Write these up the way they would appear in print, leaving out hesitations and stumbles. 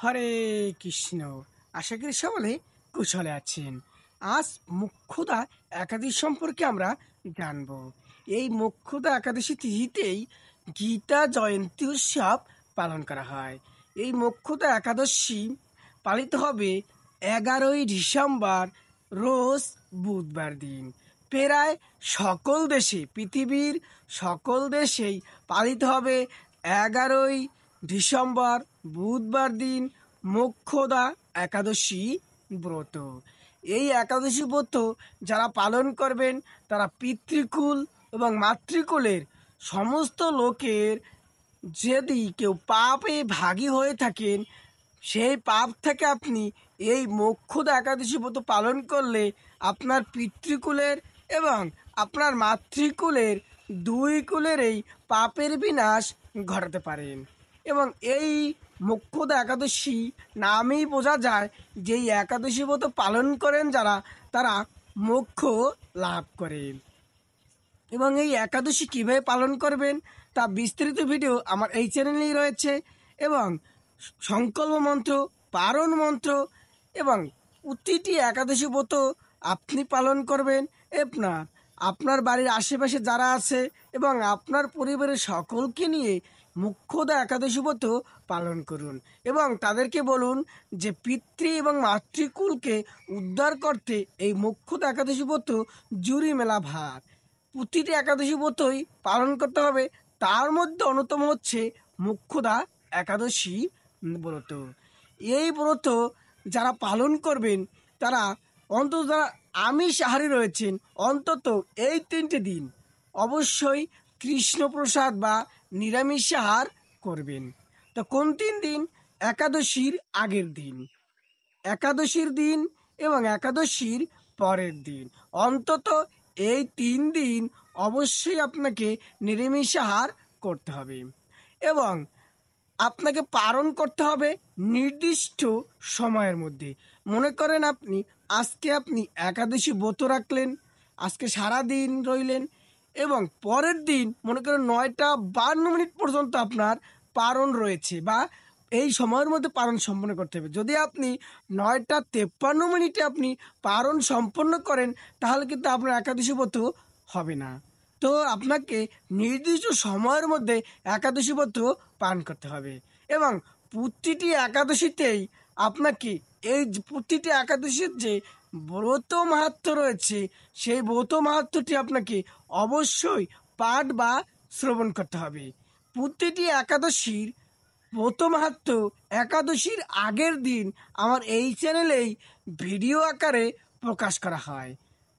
হরে কৃষ্ণ। আশা করি সকলে কুশলে আছেন। আজ মোক্ষদা একাদশী সম্পর্কে আমরা জানব। এই মোক্ষদা একাদশী তিথিতেই গীতা জয়ন্তী উৎসব পালন করা হয়। এই মোক্ষদা একাদশী পালিত হবে 11ই ডিসেম্বর, রোজ বুধবার দিন। প্রায় সকল দেশে, পৃথিবীর সকল দেশেই পালিত হবে 11ই ডিসেম্বর বুধবার দিন মোক্ষদা একাদশী ব্রত। এই একাদশী ব্রত যারা পালন করবেন তারা পিতৃকুল এবং মাতৃকুলের সমস্ত লোকের, যদি কেউ পাপে ভাগী হয়ে থাকেন, সেই পাপ থেকে আপনি এই মোক্ষদা একাদশী ব্রত পালন করলে আপনার পিতৃকুলের এবং আপনার মাতৃকুলের দুই কুলেরই পাপের বিনাশ ঘটাতে পারেন। এবং এই মোক্ষদা একাদশী নামেই বোঝা যায় যে এই একাদশী ব্রত পালন করেন যারা, তারা মোক্ষ লাভ করেন। এবং এই একাদশী কীভাবে পালন করবেন তা বিস্তৃত ভিডিও আমার এই চ্যানেলেই রয়েছে। এবং সংকল্প মন্ত্র, পারণ মন্ত্র এবং প্রতিটি একাদশী ব্রত আপনি পালন করবেন। আপনার বাড়ির আশেপাশে যারা আছে এবং আপনার পরিবারের সকলকে নিয়ে মোক্ষদা একাদশী ব্রত পালন করুন এবং তাদেরকে বলুন যে পিতৃ এবং মাতৃকুলকে উদ্ধার করতে এই মোক্ষদা একাদশী ব্রত জুড়ি মেলা ভার। প্রতিটি একাদশী ব্রতই পালন করতে হবে, তার মধ্যে অন্যতম হচ্ছে মোক্ষদা একাদশী ব্রত। এই ব্রত যারা পালন করবেন তারা অন্তত, যারা আমিষাহারী রয়েছেন, অন্তত এই 3টে দিন অবশ্যই কৃষ্ণপ্রসাদ বা নিরামিষ আহার করবেন। তো কোন 3 দিন? একাদশীর আগের দিন, একাদশীর দিন এবং একাদশীর পরের দিন। অন্তত এই 3 দিন অবশ্যই আপনাকে নিরামিষ আহার করতে হবে এবং আপনাকে পালন করতে হবে নির্দিষ্ট সময়ের মধ্যে। মনে করেন আজকে আপনি একাদশী ব্রত রাখলেন, আজকে সারা দিন রইলেন এবং পরের দিন মনে করেন 9টা 52 পর্যন্ত আপনার পারণ রয়েছে বা এই সময়ের মধ্যে পারণ সম্পন্ন করতে হবে। যদি আপনি 9টা 53 আপনি পারণ সম্পন্ন করেন তাহলে কিন্তু আপনার একাদশী ব্রত হবে না। তো আপনাকে নির্দিষ্ট সময়ের মধ্যে একাদশী ব্রত পালন করতে হবে এবং প্রতিটি একাদশীতেই আপনাকে প্রতিটি একাদশীর যে ব্রত মাহাত্ম্য রয়েছে সেই ব্রত মাহাত্ম্যটি আপনাকে অবশ্যই পাঠ বা শ্রবণ করতে হবে। প্রতিটি একাদশীর ব্রত মাহাত্ম্য একাদশীর আগের দিন আমার এই চ্যানেলেই ভিডিও আকারে প্রকাশ করা হয়।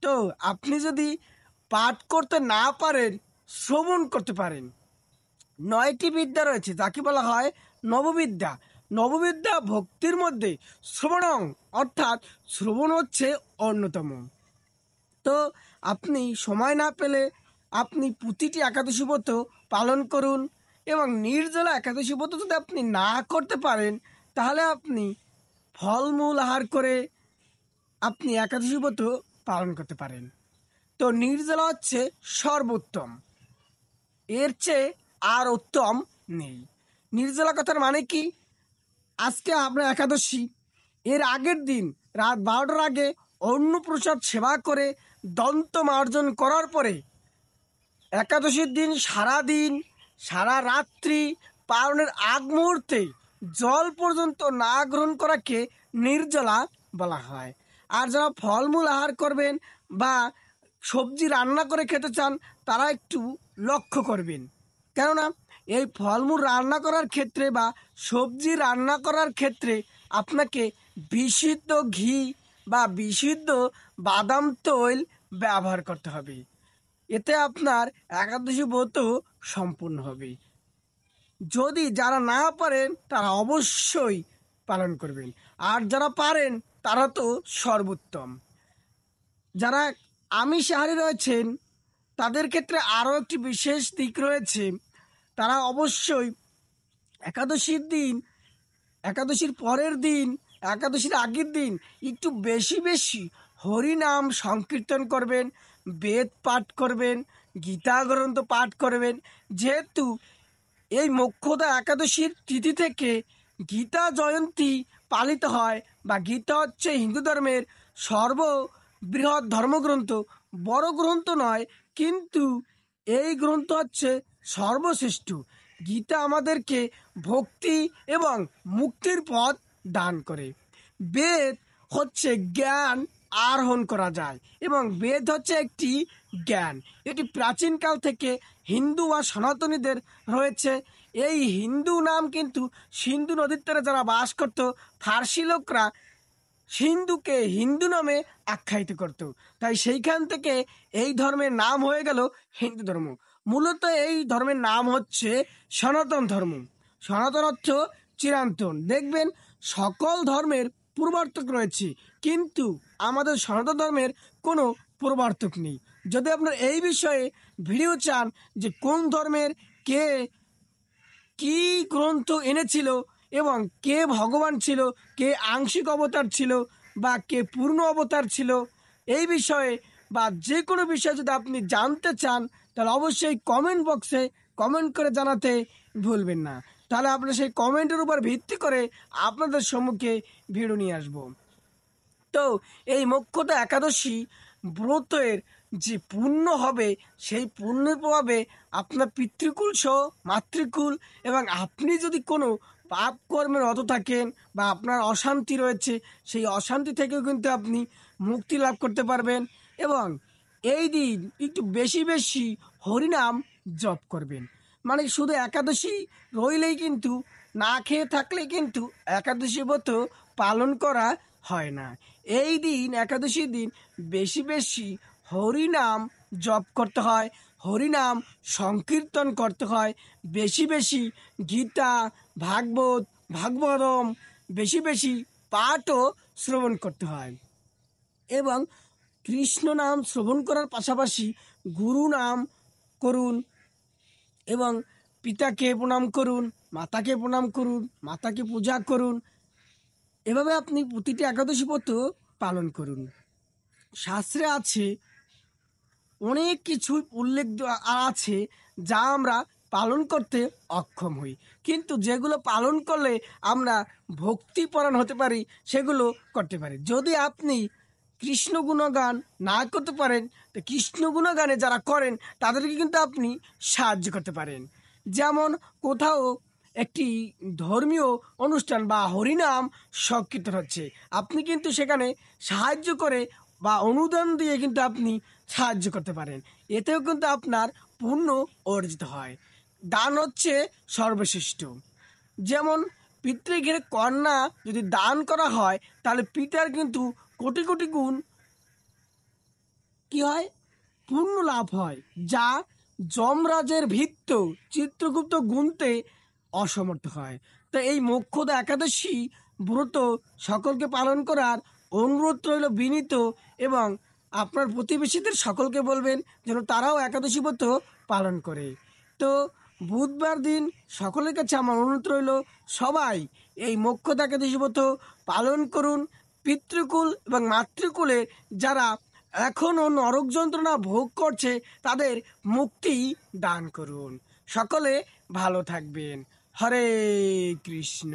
তো আপনি যদি পাঠ করতে না পারেন, শ্রবণ করতে পারেন। 9টি বিদ্যা রয়েছে যাকে বলা হয় নববিদ্যা। নববিদ্যা ভক্তির মধ্যে শ্রবণং, অর্থাৎ শ্রবণ হচ্ছে অন্যতম। তো আপনি সময় না পেলে আপনি প্রতিটি একাদশী ব্রত পালন করুন এবং নির্জলা একাদশী ব্রত যদি আপনি না করতে পারেন তাহলে আপনি ফলমূল আহার করে আপনি একাদশী ব্রত পালন করতে পারেন। তো নির্জলা হচ্ছে সর্বোত্তম, এর চেয়ে আর উত্তম নেই। নির্জলা কথার মানে কি? আজকে আপনার একাদশী, এর আগের দিন রাত 12টার আগে অন্নপ্রসাদ সেবা করে দন্ত মার্জন করার পরে একাদশীর দিন সারা দিন, সারা রাত্রি পালনের আগ মুহূর্তে জল পর্যন্ত না গ্রহণ করাকে নির্জলা বলা হয়। আর যারা ফলমূল আহার করবেন বা সবজি রান্না করে খেতে চান তারা একটু লক্ষ্য করবেন, কেননা এই ফলমূল রান্না করার ক্ষেত্রে বা সবজি রান্না করার ক্ষেত্রে আপনাকে বিশুদ্ধ ঘি বা বিশুদ্ধ বাদাম তৈল ব্যবহার করতে হবে। এতে আপনার একাদশী ব্রত সম্পূর্ণ হবে। যদি যারা না পারেন তারা অবশ্যই পালন করবেন, আর যারা পারেন তারা তো সর্বোত্তম। যারা আমিষাহারী রয়েছেন তাদের ক্ষেত্রে আরও একটি বিশেষ দিক রয়েছে। তারা অবশ্যই একাদশীর দিন, একাদশীর পরের দিন, একাদশীর আগের দিন একটু বেশি বেশি হরিনাম সংকীর্তন করবেন, বেদ পাঠ করবেন, গীতা গ্রন্থ পাঠ করবেন। যেহেতু এই মোক্ষদা একাদশীর তিথি থেকে গীতা জয়ন্তী পালিত হয়, বা গীতা হচ্ছে হিন্দু ধর্মের সর্ববৃহৎ ধর্মগ্রন্থ। বড় গ্রন্থ নয়, কিন্তু এই গ্রন্থ হচ্ছে সর্বশ্রেষ্ঠ। গীতা আমাদেরকে ভক্তি এবং মুক্তির পথ দান করে। বেদ হচ্ছে জ্ঞান আরোহণ করা যায়, এবং বেদ হচ্ছে একটি জ্ঞান। এটি প্রাচীনকাল থেকে হিন্দু বা সনাতনীদের রয়েছে। এই হিন্দু নাম কিন্তু সিন্ধু নদীর তীরে যারা বাস করত, ফার্সি লোকরা সিন্ধুকে হিন্দু নামে আখ্যায়িত করত, তাই সেইখান থেকে এই ধর্মের নাম হয়ে গেল হিন্দু ধর্ম। মূলত এই ধর্মের নাম হচ্ছে সনাতন ধর্ম। সনাতন অর্থ চিরন্তন। দেখবেন সকল ধর্মের পূর্বার্থক রয়েছে, কিন্তু আমাদের সনাতন ধর্মের কোনো পূর্বার্থক নেই। যদি আপনার এই বিষয়ে ভিডিও চান যে কোন ধর্মের কে কি গ্রন্থ এনেছিল এবং কে ভগবান ছিল, কে আংশিক অবতার ছিল, বা কে পূর্ণ অবতার ছিল, এই বিষয়ে বা যে কোনো বিষয়ে যদি আপনি জানতে চান, তাহলে অবশ্যই কমেন্ট বক্সে কমেন্ট করে জানাতে ভুলবেন না। তাহলে আপনার সেই কমেন্টের উপর ভিত্তি করে আপনাদের সম্মুখে ভিডিও নিয়ে আসবো। তো এই মোক্ষদা একাদশী ব্রতের যে পুণ্য হবে, সেই পুণ্যের প্রভাবে আপনার পিতৃকুল সহ মাতৃকুল, এবং আপনি যদি কোনো পাপ কর্মে রত থাকেন বা আপনার অশান্তি রয়েছে, সেই অশান্তি থেকেও কিন্তু আপনি মুক্তি লাভ করতে পারবেন। এবং এই দিন একটু বেশি বেশি হরিনাম জপ করবেন। মানে শুধু একাদশী রইলেই কিন্তু, না খেয়ে থাকলে কিন্তু একাদশী ব্রত পালন করা হয় না। এই দিন, একাদশীর দিন বেশি বেশি হরিনাম জপ করতে হয়, হরিনাম সংকীর্তন করতে হয়, বেশি বেশি গীতা, ভাগবত, ভাগবতম বেশি বেশি পাঠও শ্রবণ করতে হয়। এবং কৃষ্ণ নাম শ্রবণ করার পাশাপাশি গুরু নাম করুন, এবং পিতাকে প্রণাম করুন, মাতাকে প্রণাম করুন, মাতাকে পূজা করুন। এভাবে আপনি প্রতিটি একাদশী ব্রত পালন করুন। শাস্ত্রে আছে অনেক কিছু উল্লেখ আছে যা আমরা পালন করতে অক্ষম হই, কিন্তু যেগুলো পালন করলে আমরা ভক্তিপরায়ণ হতে পারি, সেগুলো করতে পারি। যদি আপনি কৃষ্ণ গুণগান না করতে পারেন, তো কৃষ্ণ গুণগানে যারা করেন তাদেরকে কিন্তু আপনি সাহায্য করতে পারেন। যেমন কোথাও একটি ধর্মীয় অনুষ্ঠান বা হরিনাম সংকীর্তন হচ্ছে, আপনি কিন্তু সেখানে সাহায্য করে বা অনুদান দিয়ে কিন্তু আপনি সাহায্য করতে পারেন। এতেও কিন্তু আপনার পুণ্য অর্জিত হয়। দান হচ্ছে সর্বশ্রেষ্ঠ। যেমন পিতৃগৃহে কন্যা যদি দান করা হয়, তাহলে পিতার কিন্তু কোটি কোটি গুণ কি হয়, পুণ্য লাভ হয়, যা যমরাজের ভৃত্য চিত্রগুপ্ত গুনতে অসমর্থ হয়। তো এই মোক্ষদা একাদশী ব্রত সকলকে পালন করার অনুরোধ রইল বিনীত, এবং আপনার প্রতিবেশীদের সকলকে বলবেন যেন তারাও একাদশী ব্রত পালন করে। তো বুধবার দিন সকলের কাছে আমার অনুরোধ রইল, সবাই এই মোক্ষদা একাদশী ব্রত পালন করুন। পিতৃকুল এবং মাতৃকুলের যারা এখনও নরক যন্ত্রণা ভোগ করছে, তাদের মুক্তি দান করুন। সকলে ভালো থাকবেন। হরে কৃষ্ণ।